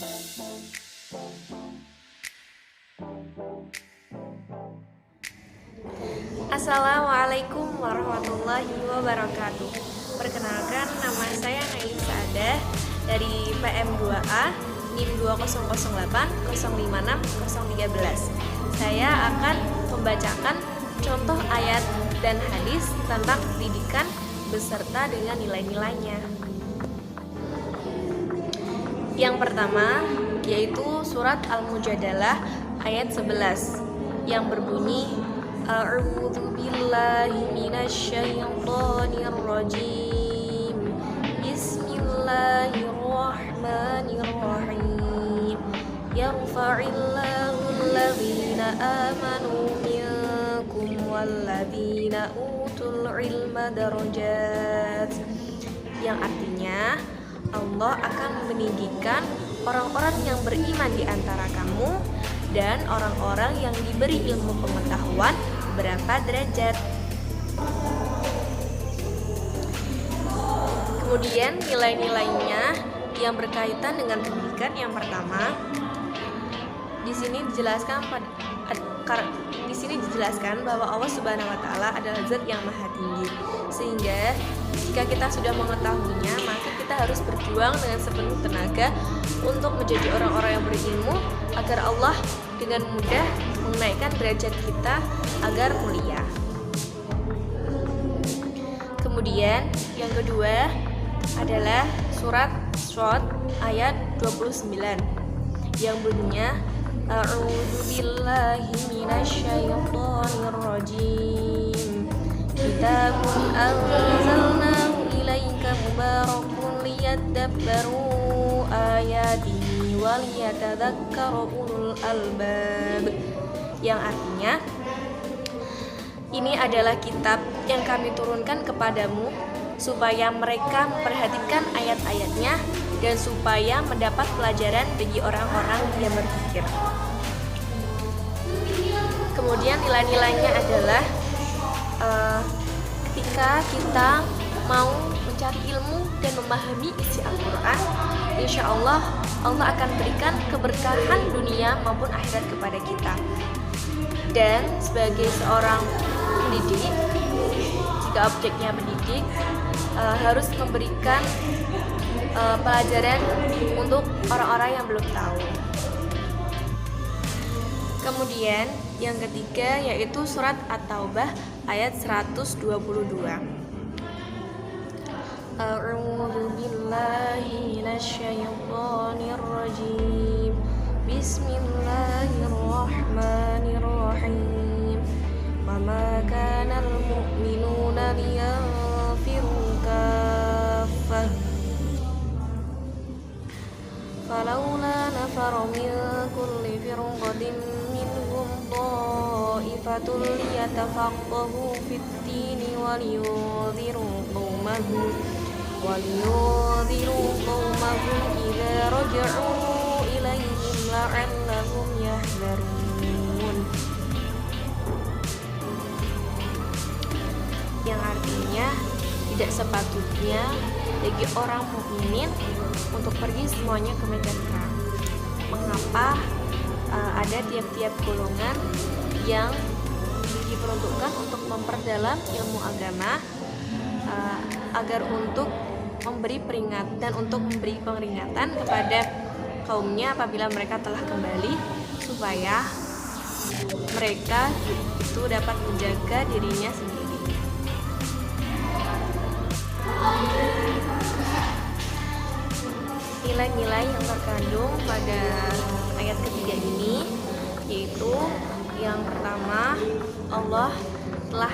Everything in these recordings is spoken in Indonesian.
Assalamualaikum warahmatullahi wabarakatuh. Perkenalkan, nama saya Nailisa Adah dari PM2A NIM 2008056 Saya akan membacakan contoh ayat dan hadis tentang pendidikan beserta dengan nilai-nilainya. Yang pertama yaitu surat Al-Mujadalah ayat 11 yang berbunyi A'udzu billahi minasyaitonir rajim. Bismillahirrahmanirrahim. Yarfa'illahu alladhina amanu minkum walladhina utul ilma darajat. Yang artinya Allah akan meninggikan orang-orang yang beriman di antara kamu dan orang-orang yang diberi ilmu pengetahuan berapa derajat. Kemudian nilai-nilainya yang berkaitan dengan pendidikan, yang pertama di sini dijelaskan bahwa Allah Subhanahu wa taala adalah zat yang maha tinggi, sehingga jika kita sudah mengetahuinya maka kita harus berjuang dengan sepenuh tenaga untuk menjadi orang-orang yang berilmu agar Allah dengan mudah menaikkan derajat kita agar mulia. Kemudian yang kedua adalah surat Shad ayat 29 yang bunyinya A'udzu billahi minasyaitonir rajim. Kitabun anzalnahu ilaika mubarakun liyadabbaru ayatihi wa liyatadzakkara ulul albab. Yang artinya, ini adalah kitab yang kami turunkan kepadamu supaya mereka memperhatikan ayat-ayatnya dan supaya mendapat pelajaran bagi orang-orang yang berpikir. Kemudian nilai-nilainya adalah ketika kita mau mencari ilmu dan memahami isi Al-Quran, insya Allah akan berikan keberkahan dunia maupun akhirat kepada kita. Dan sebagai seorang pendidik, jika objeknya pendidik, harus memberikan pelajaran untuk orang-orang yang belum tahu. Kemudian yang ketiga yaitu surat At-Taubah ayat 122. A'udzu billahi minasyaitonir rajim. Bismillahirrahmanirrahim. Wa ma kana al-mu'minuna liyanfiru kaffah. Falaula nafara min kulli firqatin minhum ta'ifatun liyatafaqahu fid-dini wa liyunziru qaumahum idza raja'u ilaihim la'allahum yahdharun. Yang artinya tidak sepatutnya bagi orang mukminin untuk pergi semuanya ke medan perang. Mengapa ada tiap-tiap golongan yang diperuntukkan untuk memperdalam ilmu agama, agar untuk memberi peringatan dan untuk memberi peringatan kepada kaumnya apabila mereka telah kembali, supaya mereka itu dapat menjaga dirinya sendiri. Nilai-nilai yang terkandung pada ayat ketiga ini yaitu yang pertama, Allah telah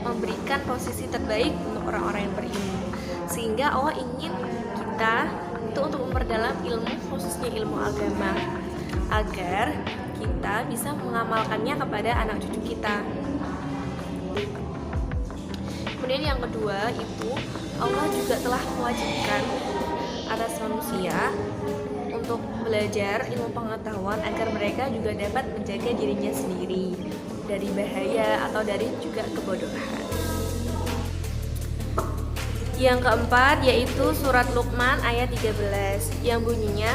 memberikan posisi terbaik untuk orang-orang yang berilmu, sehingga Allah ingin kita itu untuk memperdalam ilmu, khususnya ilmu agama, agar kita bisa mengamalkannya kepada anak cucu kita. Kemudian yang kedua itu Allah juga telah mewajibkan atas manusia untuk belajar ilmu pengetahuan agar mereka juga dapat menjaga dirinya sendiri dari bahaya atau dari juga kebodohan. Yang keempat yaitu surat Luqman ayat 13 yang bunyinya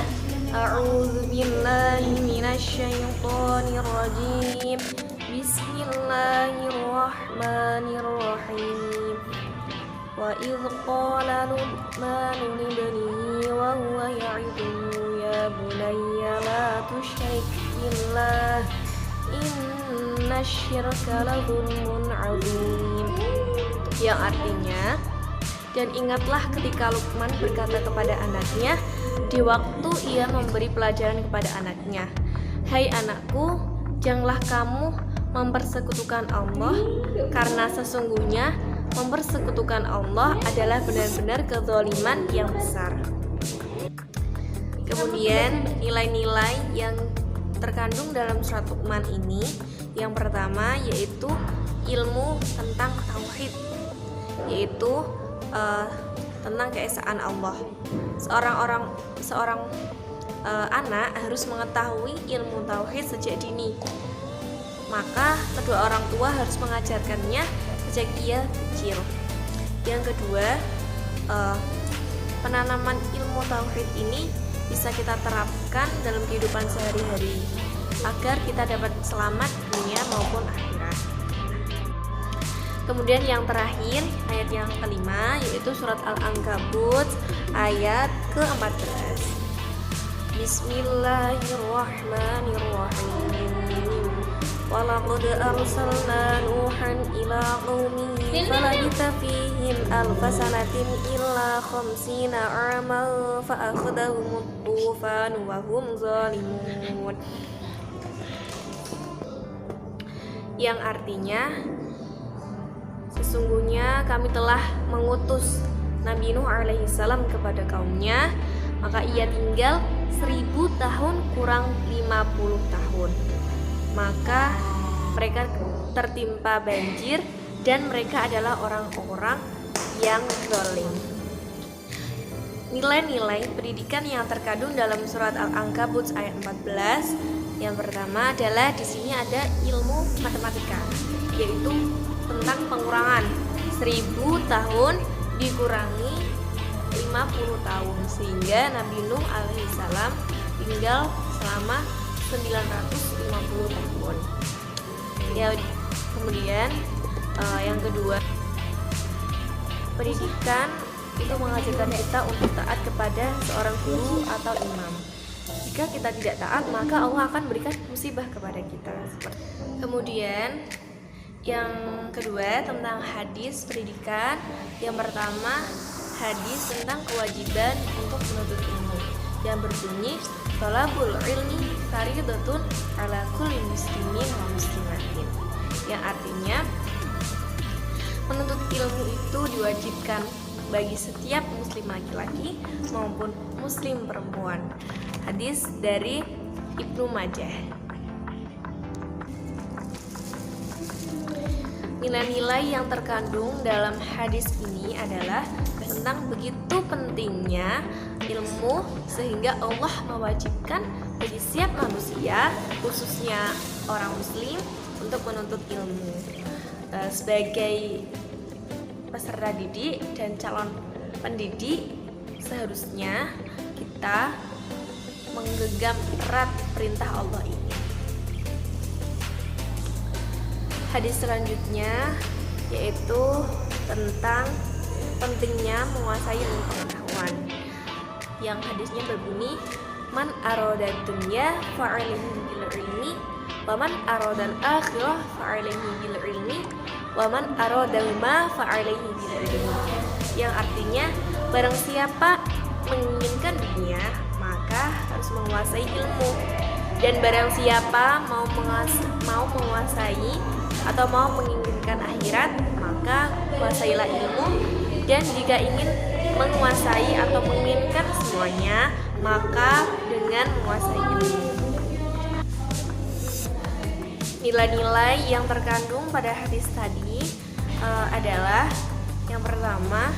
A'udzu billahi minasyaitonir rajim. Bismillahirrahmanirrahim. Wa idh qala Luqmanu libnihi wa huwa ya'iduhu ya bunayya la tusyrik billah innasyirka la dzulmun 'adzim. Yang artinya, dan ingatlah ketika Luqman berkata kepada anaknya di waktu ia memberi pelajaran kepada anaknya, "Hai anakku, janganlah kamu mempersekutukan Allah, karena sesungguhnya mempersekutukan Allah adalah benar-benar kezaliman yang besar." Kemudian nilai-nilai yang terkandung dalam surat Luqman ini, yang pertama yaitu ilmu tentang tauhid, yaitu tentang keesaan Allah. Seorang anak harus mengetahui ilmu tauhid sejak dini. Maka kedua orang tua harus mengajarkannya sejak ia kecil. Yang kedua, penanaman ilmu tauhid ini bisa kita terapkan dalam kehidupan sehari-hari agar kita dapat selamat dunia maupun akhirat. Kemudian yang terakhir, ayat yang kelima, yaitu surat Al-Ankabut ayat ke-14. Bismillahirrahmanirrahim. Walaqad arsalna Nuhan ila qaumihi falabitha fihim alfa sanatin illa khamsina aman fa akhadhahumut tufan wa hum zalimun. Yang artinya, sesungguhnya kami telah mengutus Nabi Nuh alaihissalam kepada kaumnya, maka ia tinggal 1000 tahun kurang 50 tahun. Maka mereka tertimpa banjir dan mereka adalah orang-orang yang zalim. Nilai-nilai pendidikan yang terkandung dalam surat Al-Ankabut ayat 14, yang pertama adalah di sini ada ilmu matematika, yaitu tentang pengurangan 1000 tahun dikurangi 50 tahun, sehingga Nabi Nuh alaihissalam tinggal selama 950 tahun. Ya, kemudian yang kedua, pendidikan itu mengajarkan kita untuk taat kepada seorang guru atau imam. Jika kita tidak taat, maka Allah akan berikan musibah kepada kita. Kemudian yang kedua tentang hadis pendidikan. Yang pertama, hadis tentang kewajiban untuk menuntut ilmu yang berbunyi thalabul ilmi fardhatun ala kulli muslimin wa muslimatin. Yang artinya, menuntut ilmu itu diwajibkan bagi setiap muslim laki-laki maupun muslim perempuan. Hadis dari Ibnu Majah. Nilai-nilai yang terkandung dalam hadis ini adalah tentang begitu pentingnya ilmu, sehingga Allah mewajibkan bagi setiap manusia, khususnya orang muslim, untuk menuntut ilmu. Sebagai peserta didik dan calon pendidik, seharusnya kita menggenggam erat perintah Allah ini. Hadis selanjutnya yaitu tentang pentingnya menguasai ilmu pengetahuan. Yang hadisnya berbunyi, man aroda dunya fa'alihi bil ilmi wa man aroda al-akhirah fa'alihi bil ilmi wa man aroda ma fa'alihi bil ilmi. Yang artinya, barang siapa menginginkan dunia, maka harus menguasai ilmu, dan barang siapa mau menguasai atau mau menginginkan akhirat, maka kuasailah ilmu. Dan jika ingin menguasai atau menginginkan semuanya, maka dengan menguasai ilmu. Nilai-nilai yang terkandung pada hadis tadi adalah yang pertama,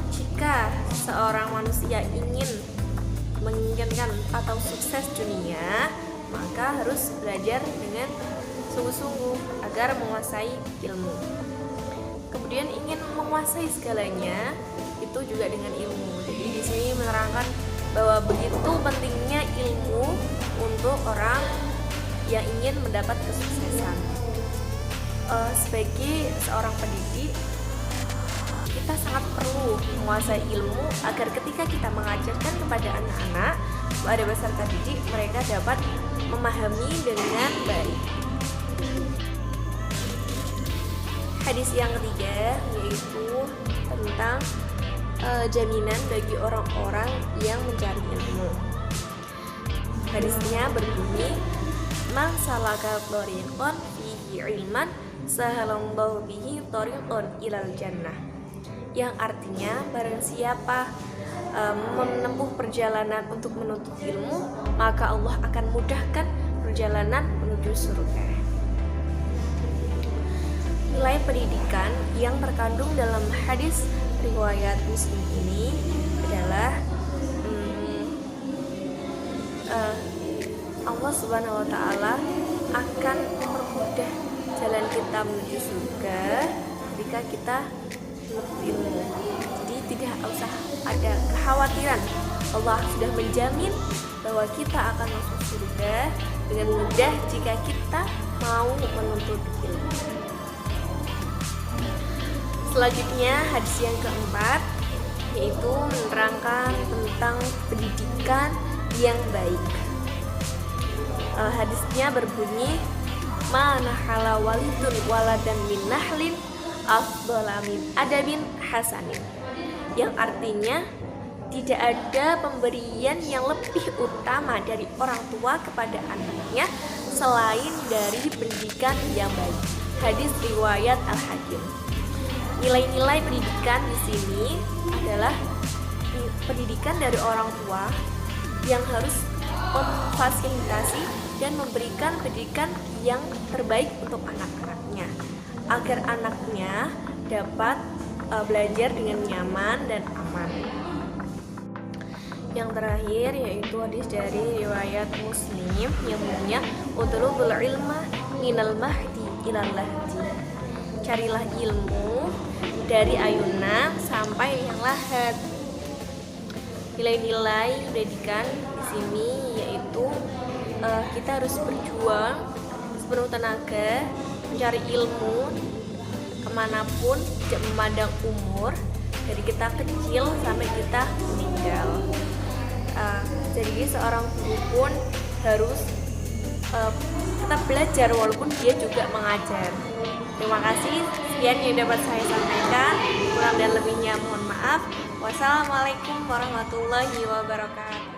jika seorang manusia ingin menginginkan atau sukses dunia, maka harus belajar dengan sungguh-sungguh agar menguasai ilmu. Kemudian ingin menguasai segalanya itu juga dengan ilmu. Jadi di sini menerangkan bahwa begitu pentingnya ilmu orang yang ingin mendapat kesuksesan. Sebagai seorang pendidik, kita sangat perlu menguasai ilmu agar ketika kita mengajarkan kepada anak-anak pada peserta didik, mereka dapat memahami dengan baik. Hadis yang ketiga yaitu tentang jaminan bagi orang-orang yang mencari ilmu. Hadisnya berbunyi, "Man salaka thariqan fihi ilman sahalallahu bihi thariqan ilal jannah." Yang artinya barang siapa menempuh perjalanan untuk menuntut ilmu, maka Allah akan mudahkan perjalanan menuju surga. Nilai pendidikan yang terkandung dalam hadis riwayat Muslim ini adalah Allah Subhanahu wa Ta'ala akan mempermudah jalan kita menuju surga ketika kita menuntut ilmu. Jadi tidak usah ada kekhawatiran, Allah sudah menjamin bahwa kita akan masuk surga dengan mudah jika kita mau menuntut ilmu. Selanjutnya hadis yang keempat yaitu menerangkan tentang pendidikan yang baik. Hadisnya berbunyi, "Ma nahala walidun waladan min nahlin afdhala min adabin hasanin." Yang artinya tidak ada pemberian yang lebih utama dari orang tua kepada anaknya selain dari pendidikan yang baik. Hadis riwayat Al-Hakim. Nilai-nilai pendidikan di sini adalah pendidikan dari orang tua yang harus memfasilitasi dan memberikan pendidikan yang terbaik untuk anak-anaknya agar anaknya dapat belajar dengan nyaman dan aman. Yang terakhir yaitu hadis dari riwayat Muslim yang bunyinya, "Utlubul ilma minal mahdi ilal lahdi." Carilah ilmu dari ayunan sampai yang lahat. Nilai-nilai pendidikan di sini yaitu kita harus berjuang sepenuh tenaga mencari ilmu kemanapun, tidak memandang umur, dari kita kecil sampai kita meninggal. Jadi seorang guru pun harus tetap belajar walaupun dia juga mengajar. Terima kasih, sekian yang dapat saya sampaikan. Kurang dan lebihnya mohon maaf. Wassalamualaikum warahmatullahi wabarakatuh.